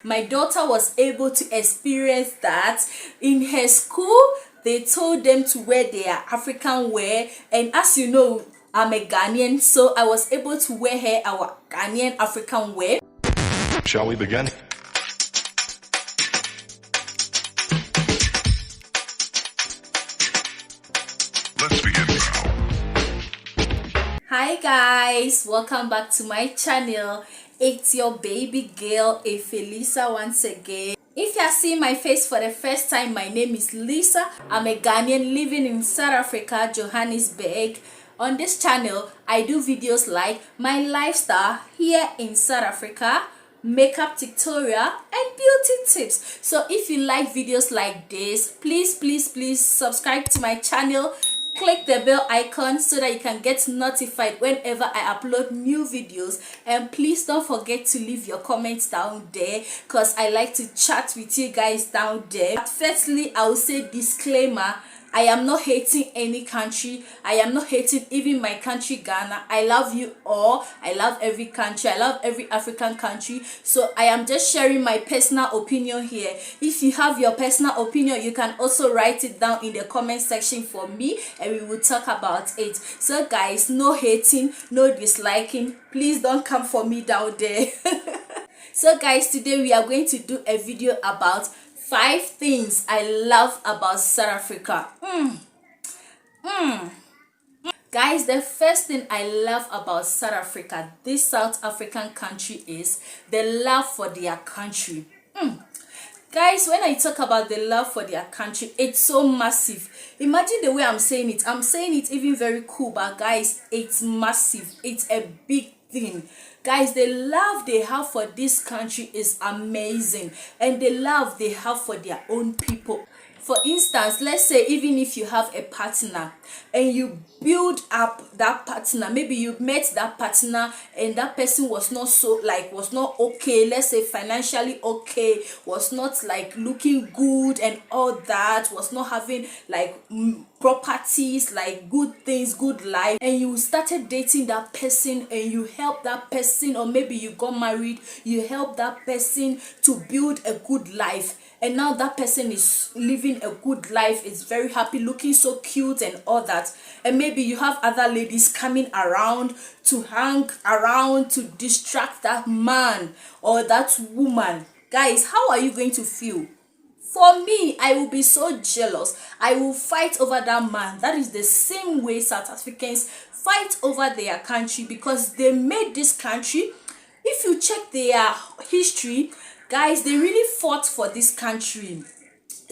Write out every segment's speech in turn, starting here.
My daughter was able to experience that in her school. They told them to wear their African wear, and as you know, I'm a Ghanaian, so I was able to wear our Ghanaian African wear. Shall we begin? Let's begin now. Hi guys, welcome back to my channel. It's your baby girl Felisa once again. If you are seeing my face for the first time, my name is Lisa. I'm a Ghanaian living in South Africa, Johannesburg. On this channel, I do videos like my lifestyle here in South Africa, makeup tutorial and beauty tips. So if you like videos like this, please subscribe to my channel. Click the bell icon so that you can get notified whenever I upload new videos, and please don't forget to leave your comments down there because I like to chat with you guys down there. But firstly, I will say disclaimer: I am not hating any country. I am not hating even my country, Ghana. I love you all. I love every country. I love every African country. So I am just sharing my personal opinion here. If you have your personal opinion, you can also write it down in the comment section for me and we will talk about it. So guys, no hating, no disliking. Please don't come for me down there. So guys, today we are going to do a video about 5 things I love about South Africa. Guys, the first thing I love about South Africa, this South African country, is the love for their country. Guys, when I talk about the love for their country, it's so massive. Imagine the way I'm saying it. I'm saying it even very cool, but guys, it's massive. It's a big thing. Guys, the love they have for this country is amazing, and the love they have for their own people. For instance, let's say even if you have a partner and you build up that partner, maybe you met that partner and that person was not okay, let's say financially okay, was not like looking good and all that, was not having like properties, like good things, good life, and you started dating that person and you help that person, or maybe you got married, you help that person to build a good life, and now that person is living a good life, is very happy, looking so cute and all that, and maybe you have other ladies coming around to hang around to distract that man or that woman. Guys, how are you going to feel? For me, I will be so jealous. I will fight over that man. That is the same way South Africans fight over their country, because they made this country. If you check their history, guys, they really fought for this country.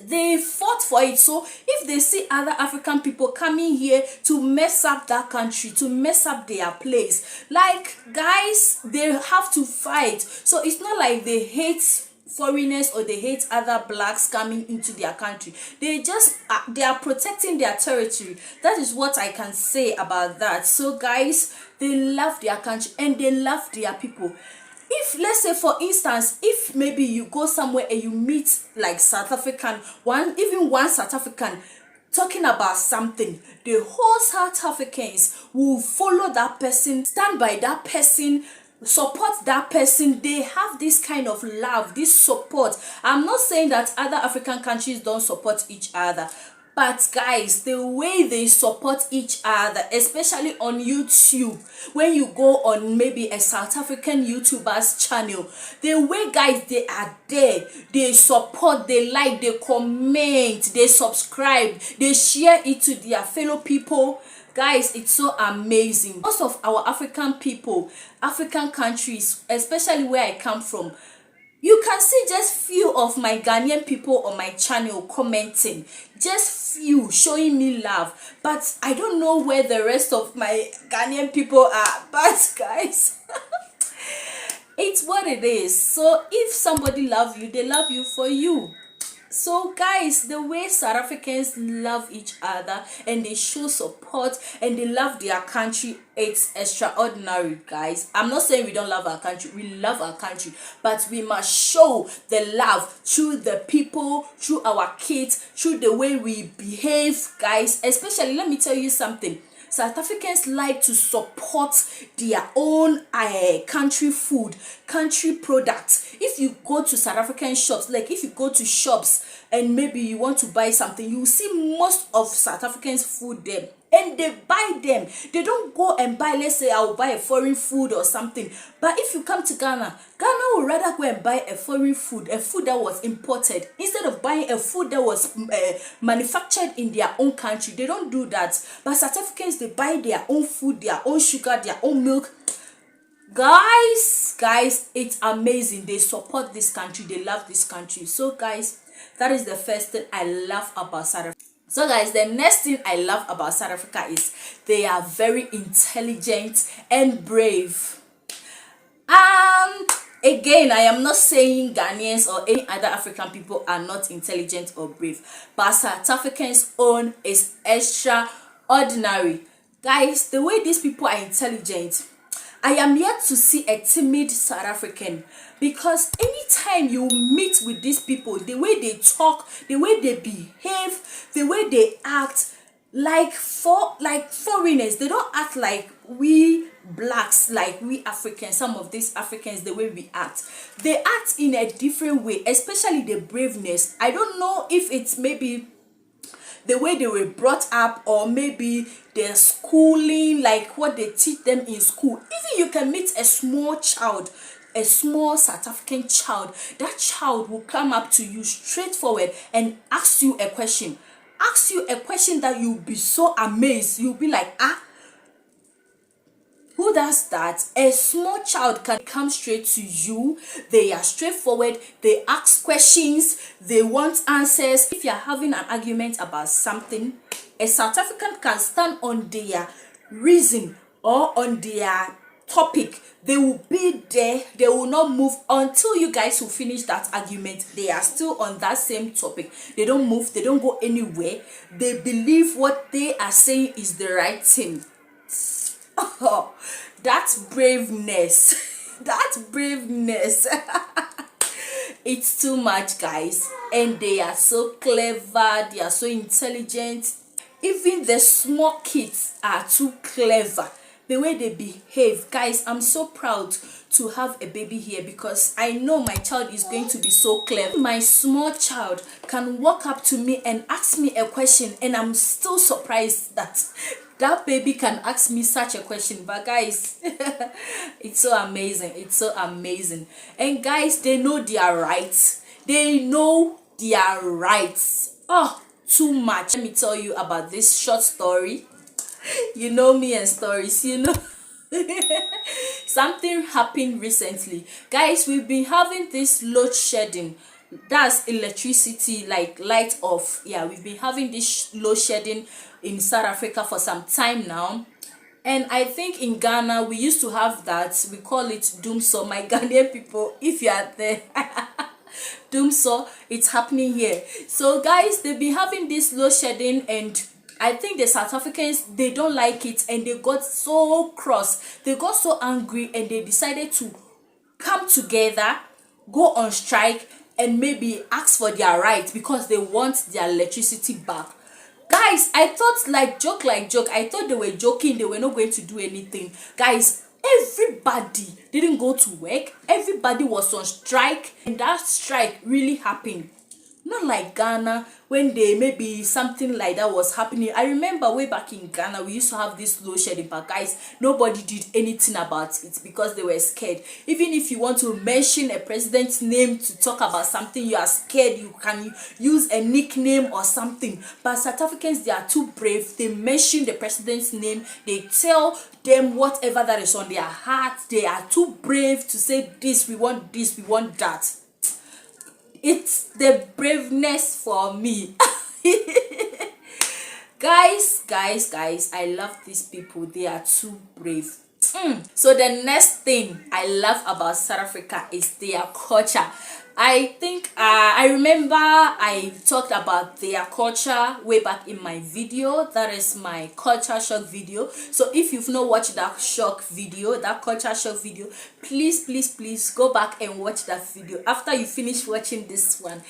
They fought for it. So if they see other African people coming here to mess up that country, to mess up their place, like, guys, they have to fight. So it's not like they hate foreigners or they hate other blacks coming into their country. They are protecting their territory. That is what I can say about that. So guys, they love their country and they love their people. If, let's say for instance, if maybe you go somewhere and you meet like South African, one South African talking about something, the whole South Africans will follow that person, stand by that person, support that person. They have this kind of love, this support. I'm not saying that other African countries don't support each other, but guys, the way they support each other, especially on YouTube, when you go on maybe a South African YouTuber's channel, the way, guys, they are there, they support, they like, they comment, they subscribe, they share it to their fellow people. Guys, it's so amazing. Most of our African people, African countries, especially where I come from, you can see just few of my Ghanaian people on my channel commenting, just few showing me love, but I don't know where the rest of my Ghanaian people are. But guys, it's what it is. So if somebody loves you, they love you for you. So guys, the way South Africans love each other and they show support and they love their country, it's extraordinary, guys. I'm not saying we don't love our country. We love our country, but we must show the love through the people, through our kids, through the way we behave, guys. Especially, let me tell you something. South Africans like to support their own country food, country products. If you go to South African shops, like if you go to shops and maybe you want to buy something, you will see most of South Africans food there, and they buy them. They don't go and buy, let's say I will buy a foreign food or something. But if you come to Ghana will rather go and buy a foreign food, a food that was imported, instead of buying a food that was manufactured in their own country. They don't do that. But South Africans, they buy their own food, their own sugar, their own milk. Guys, it's amazing. They support this country, they love this country. So guys, that is the first thing I love about South Africa. So guys, the next thing I love about South Africa is they are very intelligent and brave. And again, I am not saying Ghanaians or any other African people are not intelligent or brave, but South Africans' own is extraordinary. Guys, the way these people are intelligent, I am yet to see a timid South African, because anytime you meet with these people, the way they talk, the way they behave, the way they act, like foreigners. They don't act like we blacks, like we Africans. Some of these Africans, the way we act, they act in a different way, especially the braveness. I don't know if it's maybe the way they were brought up, or maybe their schooling, like what they teach them in school. Even you can meet a small child, a small South African child, that child will come up to you straightforward and ask you a question. Ask you a question that you'll be so amazed. You'll be like, who does that? A small child can come straight to you. They are straightforward. They ask questions. They want answers. If you're having an argument about something, a South African can stand on their reason or on their topic. They will be there. They will not move until you guys will finish that argument. They are still on that same topic. They don't move. They don't go anywhere. They believe what they are saying is the right thing. Oh, that braveness. That braveness. It's too much, guys. And they are so clever. They are so intelligent. Even the small kids are too clever. The way they behave. Guys, I'm so proud to have a baby here, because I know my child is going to be so clever. My small child can walk up to me and ask me a question, and I'm still surprised that that baby can ask me such a question. But guys, it's so amazing. It's so amazing. And guys, they know their rights. They know their rights. Oh, too much. Let me tell you about this short story. You know me and stories, you know. Something happened recently. Guys, we've been having this load shedding. That's electricity, like light off. Yeah, we've been having this load shedding in South Africa for some time now. And I think in Ghana, we used to have that. We call it doomso. My Ghanaian people, if you are there, doomso, it's happening here. So guys, they've been having this load shedding, and I think the South Africans, they don't like it, and they got so cross. They got so angry, and they decided to come together, go on strike, and maybe ask for their rights, because they want their electricity back. Guys, I thought like joke. I thought they were joking. They were not going to do anything. Guys, everybody didn't go to work. Everybody was on strike, and that strike really happened. Not like Ghana, when they maybe something like that was happening. I remember way back in Ghana, we used to have this load shedding, but guys, nobody did anything about it because they were scared. Even if you want to mention a president's name to talk about something, you are scared. You can use a nickname or something. But South Africans, they are too brave. They mention the president's name. They tell them whatever that is on their heart. They are too brave to say this, we want that. It's the braveness for me. Guys, I love these people. They are too brave. So the next thing I love about South Africa is their culture. I think I remember I talked about their culture way back in my video. That is my culture shock video. So if you've not watched that culture shock video, please go back and watch that video. After you finish watching this one,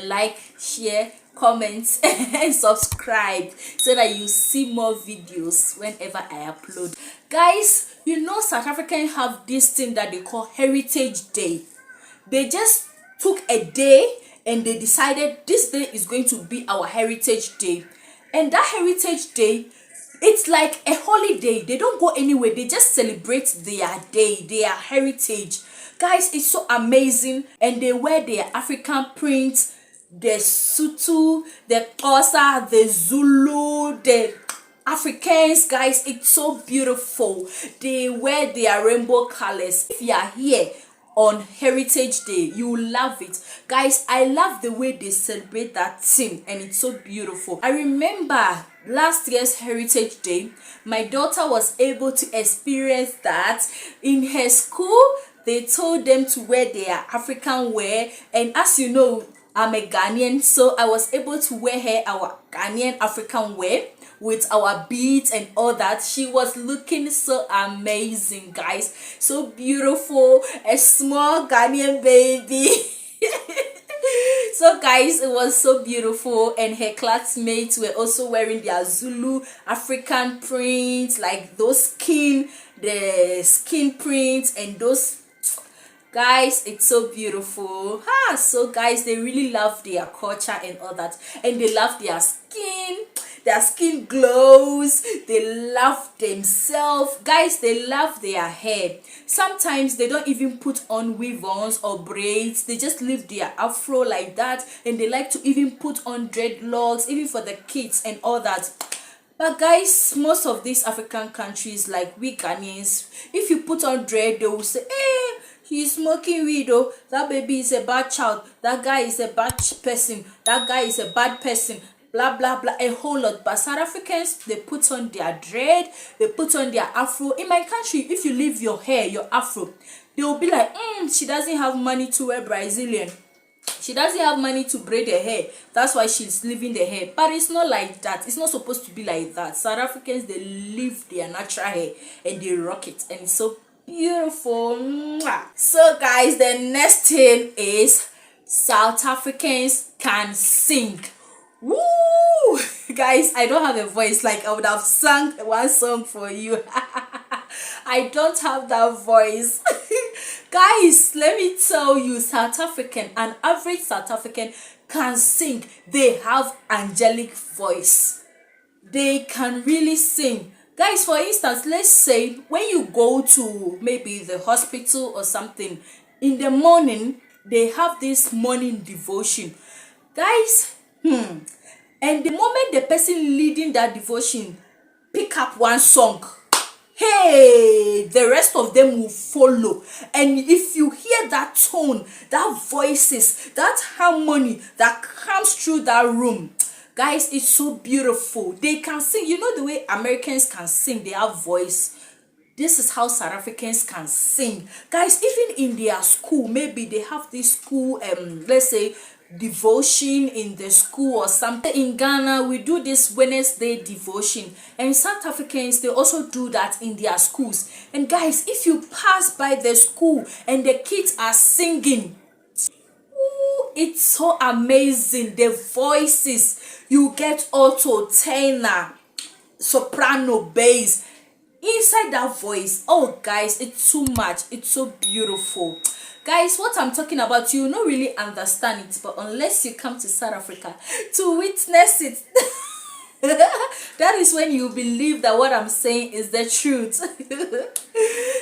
like, share, comment, and subscribe so that you see more videos whenever I upload. Guys, you know South Africans have this thing that they call Heritage Day. They just took a day and they decided this day is going to be our Heritage Day. And that Heritage Day, it's like a holiday. They don't go anywhere. They just celebrate their day, their heritage. Guys, it's so amazing. And they wear their African prints, the Sutu, the Xhosa, the Zulu, the Africans. Guys, it's so beautiful. They wear their rainbow colors. If you are here on Heritage Day, you will love it. Guys, I love the way they celebrate that thing, and it's so beautiful. I remember last year's Heritage Day, my daughter was able to experience that in her school. They told them to wear their African wear, and as you know, I'm a Ghanaian, so I was able to wear her our Ghanaian African wear with our beads and all that. She was looking so amazing, guys, so beautiful, a small Ghanaian baby. So guys, it was so beautiful, and her classmates were also wearing their Zulu African prints, like the skin prints, and those. Guys, it's so beautiful. So guys, they really love their culture and all that, and they love their skin. Their skin glows. They love themselves. Guys, they love their hair. Sometimes they don't even put on weave-ons or braids. They just leave their afro like that, and they like to even put on dreadlocks, even for the kids and all that. But guys, most of these African countries, like we Ghanaians, if you put on dread, they will say, he's smoking weed, oh, that baby is a bad child, that guy is a bad person, that guy is a bad person, blah blah blah, a whole lot. But South Africans, they put on their dread, they put on their afro. In my country, if you leave your hair, your afro, they will be like, she doesn't have money to wear Brazilian, she doesn't have money to braid her hair, that's why she's leaving the hair. But it's not like that. It's not supposed to be like that. South Africans, they leave their natural hair and they rock it, and it's so beautiful. So guys, the next thing is South Africans can sing. Woo! Guys, I don't have a voice. Like, I would have sung one song for you. I don't have that voice. Guys, let me tell you, an average South African can sing. They have angelic voice. They can really sing. Guys, for instance, let's say when you go to maybe the hospital or something, in the morning, they have this morning devotion. Guys, and the moment the person leading that devotion pick up one song, hey, the rest of them will follow. And if you hear that tone, that voices, that harmony that comes through that room, guys, it's so beautiful. They can sing. You know the way Americans can sing, they have voice. This is how South Africans can sing. Guys, even in their school, maybe they have this school, let's say, devotion in the school or something. In Ghana, we do this Wednesday devotion, and South Africans, they also do that in their schools. And guys, if you pass by the school and the kids are singing, it's so amazing. The voices, you get alto, tenor, soprano, bass inside that voice. Oh guys, it's too much. It's so beautiful. Guys, what I'm talking about, you don't really understand it, but unless you come to South Africa to witness it, that is when you believe that what I'm saying is the truth.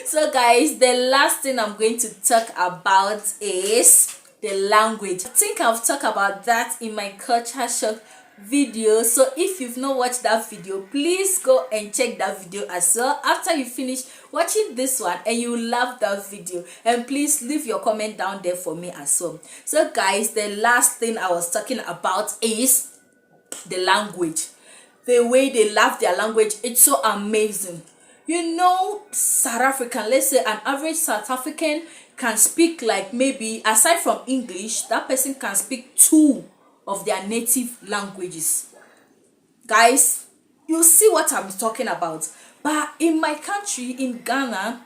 So guys, the last thing I'm going to talk about is the language. I think I've talked about that in my culture shock video. So if you've not watched that video, please go and check that video as well after you finish watching this one, and you love that video, and please leave your comment down there for me as well. So guys, the last thing I was talking about is the language. The way they love their language, it's so amazing. You know, South African, let's say an average South African can speak, like, maybe aside from English, that person can speak 2 of their native languages. Guys, you see what I'm talking about. But in my country, in Ghana,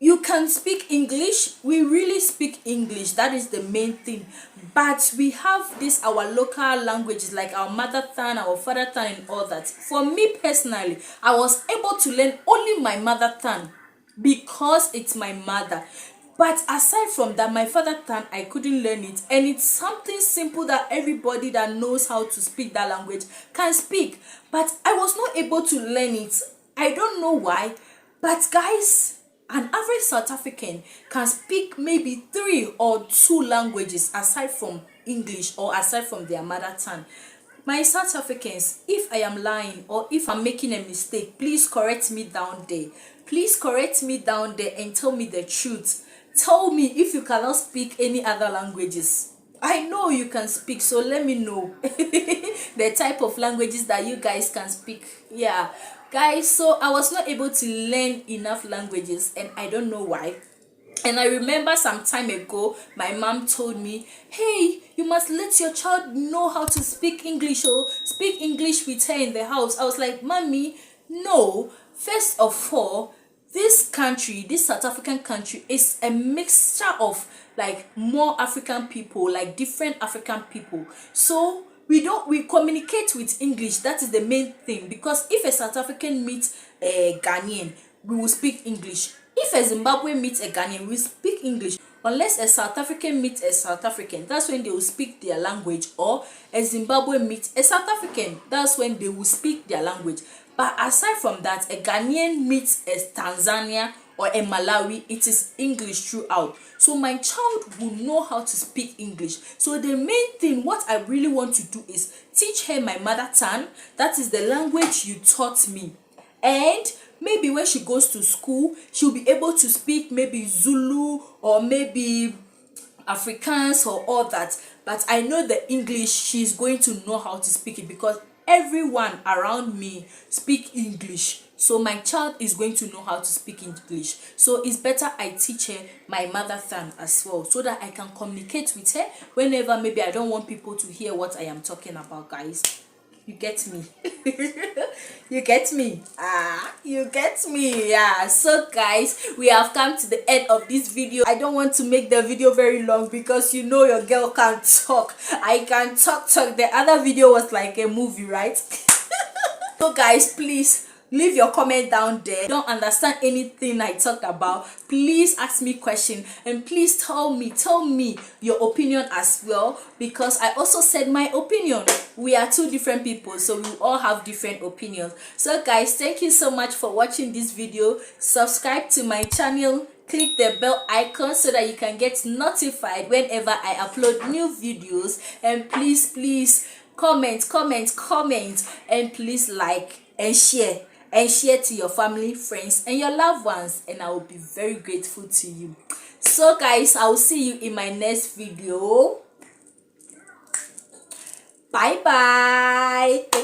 You can speak English. We really speak English. That is the main thing. But we have this our local languages like our mother tongue, our father tongue, and all that. For me personally, I was able to learn only my mother tongue because it's my mother. But aside from that, my father tongue, I couldn't learn it. And it's something simple that everybody that knows how to speak that language can speak. But I was not able to learn it. I don't know why. But guys, an average South African can speak maybe 3 or 2 languages aside from English or aside from their mother tongue. My South Africans, if I am lying or if I'm making a mistake, please correct me down there. Please correct me down there and tell me the truth. Tell me if you cannot speak any other languages. I know you can speak, so let me know the type of languages that you guys can speak. Yeah, guys, so I was not able to learn enough languages and I don't know why. And I remember some time ago, my mom told me, hey, you must let your child know how to speak English, or speak English with her in the house. I was like, Mommy, no. First of all, this country, this South African country, is a mixture of like more African people, like different African people. So we communicate with English. That is the main thing, because if a South African meets a Ghanaian, we will speak English. If a Zimbabwean meets a Ghanaian, we speak English. Unless a South African meets a South African, that's when they will speak their language. Or a Zimbabwean meets a South African, that's when they will speak their language. But aside from that, a Ghanaian meets a Tanzania or a Malawi, it is English throughout. So my child will know how to speak English. So the main thing, what I really want to do is teach her my mother tongue. That is the language you taught me. And maybe when she goes to school, she'll be able to speak maybe Zulu or maybe Afrikaans or all that. But I know the English, she's going to know how to speak it, because everyone around me speak English. So my child is going to know how to speak English. So it's better I teach her my mother tongue as well, so that I can communicate with her whenever maybe I don't want people to hear what I am talking about, guys. You get me? You get me? You get me? Yeah. So guys, we have come to the end of this video. I don't want to make the video very long, because you know your girl can't talk. I can talk. The other video was like a movie, right? So guys, please leave your comment down there. Don't understand anything I talked about, please ask me question, and please tell me your opinion as well, because I also said my opinion. We are 2 different people, so we all have different opinions. So guys, thank you so much for watching this video. Subscribe to my channel, click the bell icon so that you can get notified whenever I upload new videos, and please comment, and please like and share to your family, friends, and your loved ones, and I will be very grateful to you. So guys, I will see you in my next video. Bye bye.